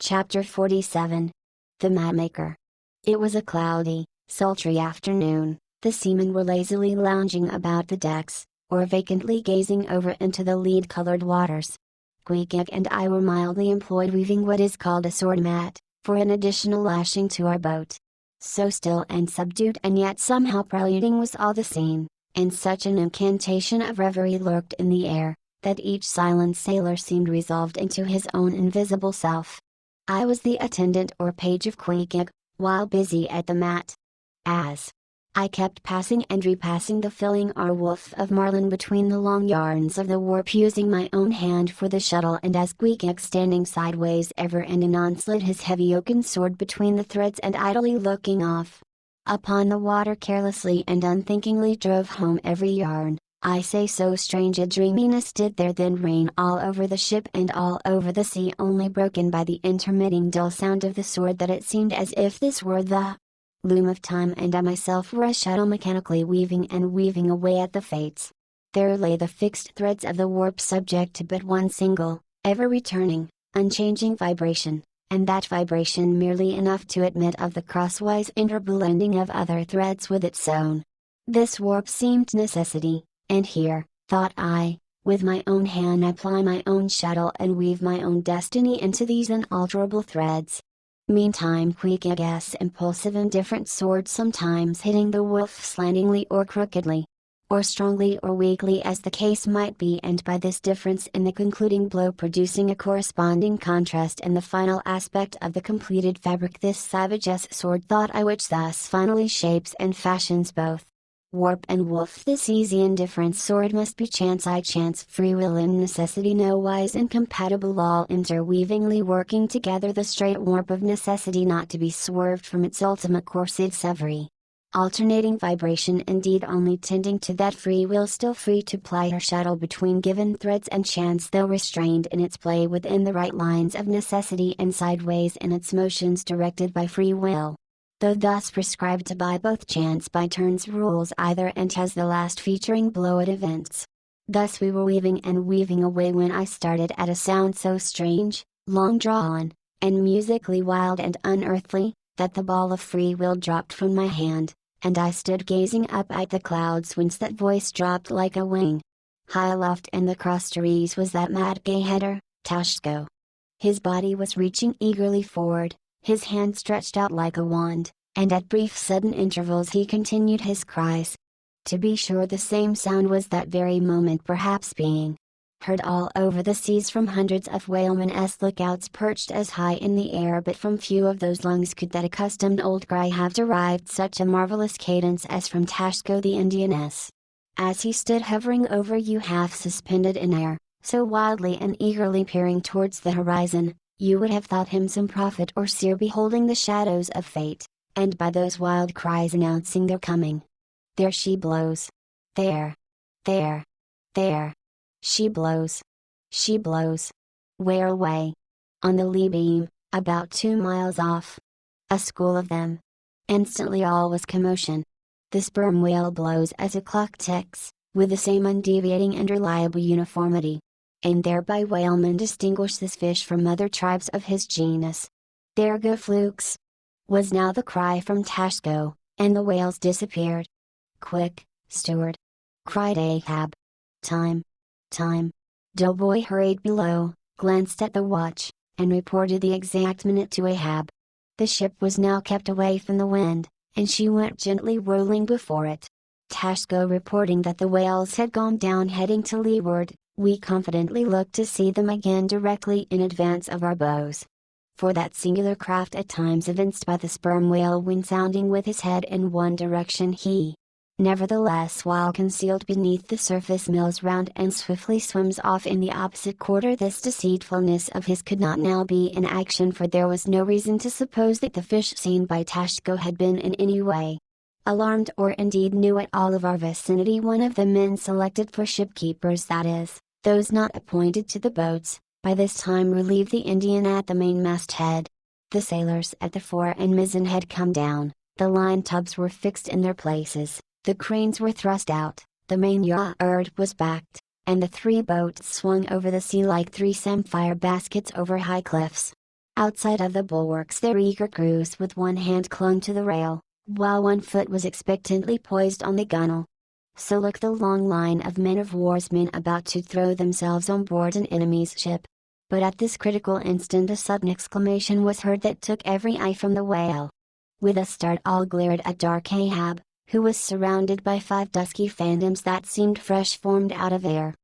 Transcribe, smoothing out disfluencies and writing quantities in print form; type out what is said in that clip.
Chapter 47. The Mapmaker. It was a cloudy, sultry afternoon. The seamen were lazily lounging about the decks, or vacantly gazing over into the lead-colored waters. Queequeg and I were mildly employed weaving what is called a sword mat, for an additional lashing to our boat. So still and subdued and yet somehow preluding was all the scene, and such an incantation of reverie lurked in the air, that each silent sailor seemed resolved into his own invisible self. I was the attendant or page of Queequeg, while busy at the mat. As I kept passing and repassing the filling our woof of marline between the long yarns of the warp, using my own hand for the shuttle, and as Queequeg, standing sideways ever and anon, slid his heavy oaken sword between the threads and idly looking off upon the water carelessly and unthinkingly drove home every yarn, I say so strange a dreaminess did there then reign all over the ship and all over the sea, only broken by the intermitting dull sound of the sword, that it seemed as if this were the loom of time and I myself were a shuttle mechanically weaving and weaving away at the fates. There lay the fixed threads of the warp, subject to but one single, ever returning, unchanging vibration, and that vibration merely enough to admit of the crosswise interblending of other threads with its own. This warp seemed necessity, and here, thought I, with my own hand I ply my own shuttle and weave my own destiny into these unalterable threads. Meantime Queequeg's impulsive indifferent sword sometimes hitting the woof slantingly or crookedly, or strongly or weakly as the case might be, and by this difference in the concluding blow producing a corresponding contrast in the final aspect of the completed fabric, this savage's sword, thought I, which thus finally shapes and fashions both warp and woof, this easy indifferent sword must be chance, free will and necessity, no wise incompatible, all interweavingly working together, the straight warp of necessity not to be swerved from its ultimate course, its every alternating vibration indeed only tending to that free will still free to ply her shuttle between given threads, and chance, though restrained in its play within the right lines of necessity, and sideways in its motions directed by free will, though thus prescribed by both chance by turns, rules either, and has the last featuring blow at events. Thus we were weaving and weaving away when I started at a sound so strange, long drawn, and musically wild and unearthly, that the ball of free will dropped from my hand, and I stood gazing up at the clouds whence that voice dropped like a wing. High aloft in the cross trees was that mad gay-header, Tashko. His body was reaching eagerly forward, his hand stretched out like a wand, and at brief sudden intervals he continued his cries. To be sure the same sound was that very moment perhaps being heard all over the seas from hundreds of whalemen's lookouts perched as high in the air, but from few of those lungs could that accustomed old cry have derived such a marvelous cadence as from Tashko the Indianess. As he stood hovering over you half suspended in air, so wildly and eagerly peering towards the horizon, you would have thought him some prophet or seer beholding the shadows of fate, and by those wild cries announcing their coming. There she blows. There. There. There. She blows. She blows. Where away? On the lee beam, about 2 miles off. A school of them. Instantly all was commotion. The sperm whale blows as a clock ticks, with the same undeviating and reliable uniformity, and thereby whalemen distinguish this fish from other tribes of his genus. "There go flukes!" was now the cry from Tashko, and the whales disappeared. "Quick, steward!" cried Ahab. "Time! Time!" Doughboy hurried below, glanced at the watch, and reported the exact minute to Ahab. The ship was now kept away from the wind, and she went gently rolling before it. Tashko reporting that the whales had gone down heading to leeward, we confidently looked to see them again directly in advance of our bows. For that singular craft at times evinced by the sperm whale when sounding with his head in one direction, he, nevertheless while concealed beneath the surface, mills round and swiftly swims off in the opposite quarter. This deceitfulness of his could not now be in action, for there was no reason to suppose that the fish seen by Tashko had been in any way alarmed, or indeed knew at all of our vicinity. One of the men selected for shipkeepers, that is, those not appointed to the boats, by this time relieved the Indian at the mainmast head. The sailors at the fore and mizzen had come down, the line tubs were fixed in their places, the cranes were thrust out, the main yard was backed, and the 3 boats swung over the sea like 3 samphire baskets over high cliffs. Outside of the bulwarks their eager crews with one hand clung to the rail, while one foot was expectantly poised on the gunwale. So looked the long line of men-of-war's men about to throw themselves on board an enemy's ship. But at this critical instant a sudden exclamation was heard that took every eye from the whale. With a start all glared at dark Ahab, who was surrounded by 5 dusky phantoms that seemed fresh formed out of air.